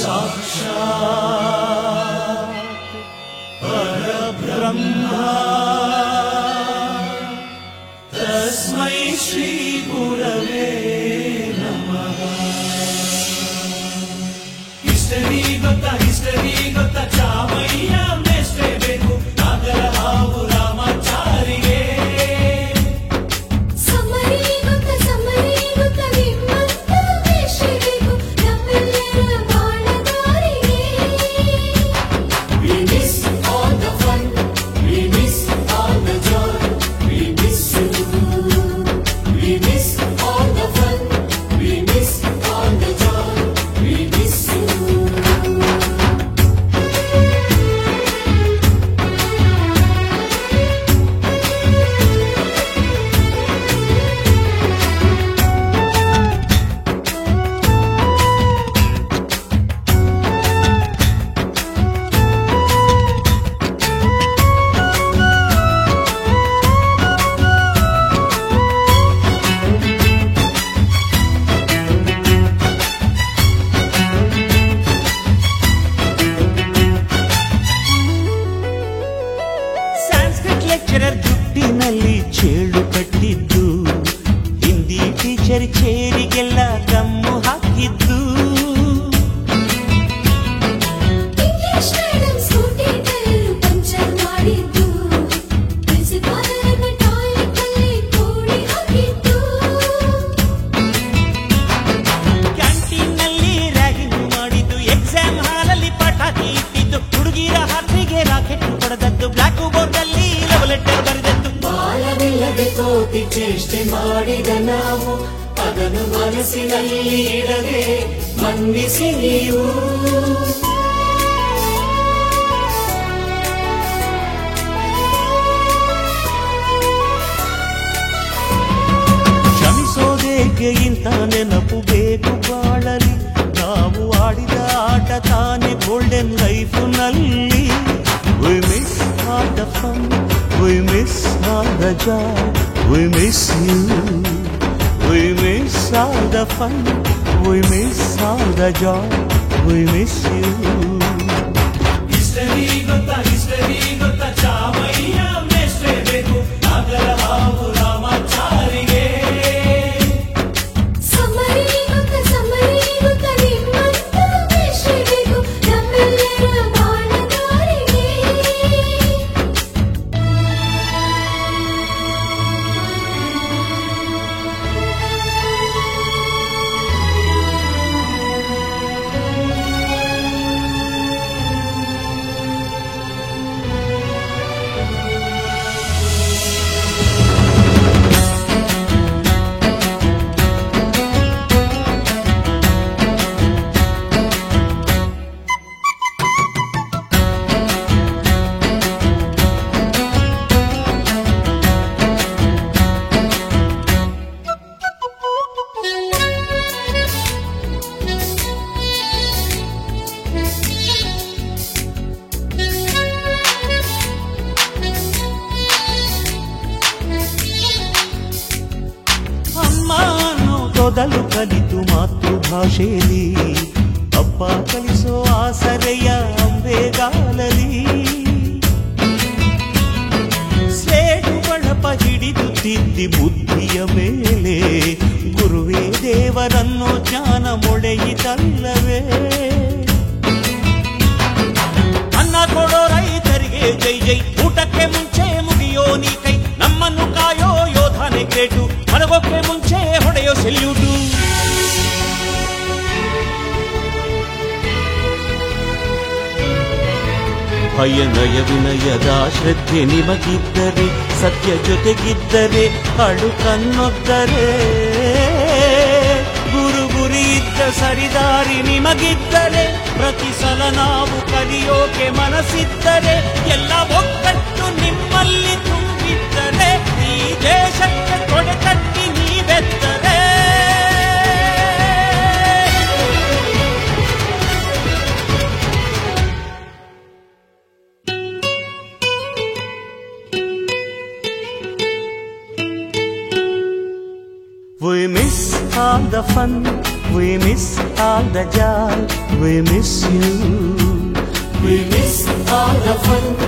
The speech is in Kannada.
साक्षात् परब्रह्म तस्मै श्री गुरवे नमः। हिस्टरी ಗೊತ್ತಾ ಚಾಮಯ್ಯ ಮೇಷ್ಟೇ ಬೇಕು ನಾಗರ ಹಾವು ರಾಮಾಚಾರಿಗೆ ದುಡ್ಡಿನಲ್ಲಿ ಚೇಳು ಕಟ್ಟಿದ್ದು ಹಿಂದಿ ಟೀಚರ್ ಚೇರಿಗೆಲ್ಲ ಗಮ್ಮು ಹಾಕಿದ್ದು ಕ್ಯಾಂಟೀನ್ನಲ್ಲಿ ರ್ಯಾಗಿಂಗ್ ಮಾಡಿದ್ದು ಎಕ್ಸಾಮ್ ಹಾಲಲ್ಲಿ ಪಟಾಕಿ ಇಟ್ಟಿದ್ದು ಹುಡುಗಿರ ಹಾರ್ಟಿಗೆ ರಾಕೆಟ್ ಹೊಡೆದದ್ದು ಬ್ಲಾಕ್ ಬೋರ್ಡ್ ಅಲ್ಲಿ ಲವ್ ಲೆಟರ್ ಬರೆದದ್ದು ಬಾಲವಿಲ್ಲದೆ ಕೋಟಿ ಚೇಷ್ಟೆ ಮಾಡಿದ ನಾವು ಅದನ್ನು ಮನಸ್ಸಿನಲ್ಲಿ ಇಡದೆ ಮನ್ನಿಸಿ ನೀವು ಕ್ಷಮಿಸೋದೇಕೆ ಇಂಥ ನೆನಪು ಬೇಕು ಬಾಳಲಿ ನಾವು ಆಡಿದ ಆಟ ತಾನೆ golden ಲೈಫ್ನಲ್ಲಿ We miss all the fun, we miss all the joy, we miss you. We miss all the fun, we miss all the joy, we miss you. History ಗೊತ್ತಾ ಚಾಮಯ್ಯ ಮೇಷ್ಟೇ ಬೇಕು ನಾಗರ ಹಾವು ರಾಮಾಚಾರಿಗೆ ಮೊದಲು ಕಲಿತು ಮಾತೃಭಾಷೆಯಲ್ಲಿ ಅಪ್ಪ ಕಲಿಸೋ ಆಸರೆಯ ಅಂಬೆಗಾಲಲಿ ಸ್ಲೇಟು ಬಳಪ ಹಿಡಿದು ತಿದ್ದಿ ಬುದ್ಧಿಯ ಮೇಲೆ ಗುರುವೇ ದೇವರನ್ನು ಜ್ಞಾನ ಮೊಳೆಯಿತಲ್ಲವೇ ಅನ್ನ ಕೊಡೋ ರೈತರಿಗೆ ಜೈ ಜೈ ಊಟಕ್ಕೆ ಮುಂಚೆ ಮುಗಿಯೋ ನೀ ಕೈ ನಮ್ಮನ್ನು ಕಾಯೋ ಯೋಧನೆ ಗ್ರೇಟು ಮಲಗೋಕ್ಕೆ ಮುಂಚೆ ಹೊಡೆಯೋ ಸೆಲ್ಯೂಟು ಭಯ ನಯ ವಿನಯದ ಶ್ರದ್ಧೆ ನಿಮಗಿದ್ದರೆ ಸತ್ಯ ಜೊತೆಗಿದ್ದರೆ ಅಡು ಕನ್ನೊದ್ದರೆ ಗುರು ಗುರಿ ಇದ್ದ ಸರಿದಾರಿ ನಿಮಗಿದ್ದರೆ ಪ್ರತಿ ಸಲ ನಾವು ಕಲಿಯೋಕೆ ಮನಸ್ಸಿದ್ದರೆ ಎಲ್ಲ ಒಗ್ಗಟ್ಟು ನಿಮ್ಮಲ್ಲಿ ತುಂಬಿದ್ದರೆ ಈ ದೇಶಕ್ಕೆ ಕೊಡೆ ಕಟ್ಟಿ ನೀವೆದ್ದರೆ We miss all the fun, we miss all the joy, we miss you. We miss all the fun.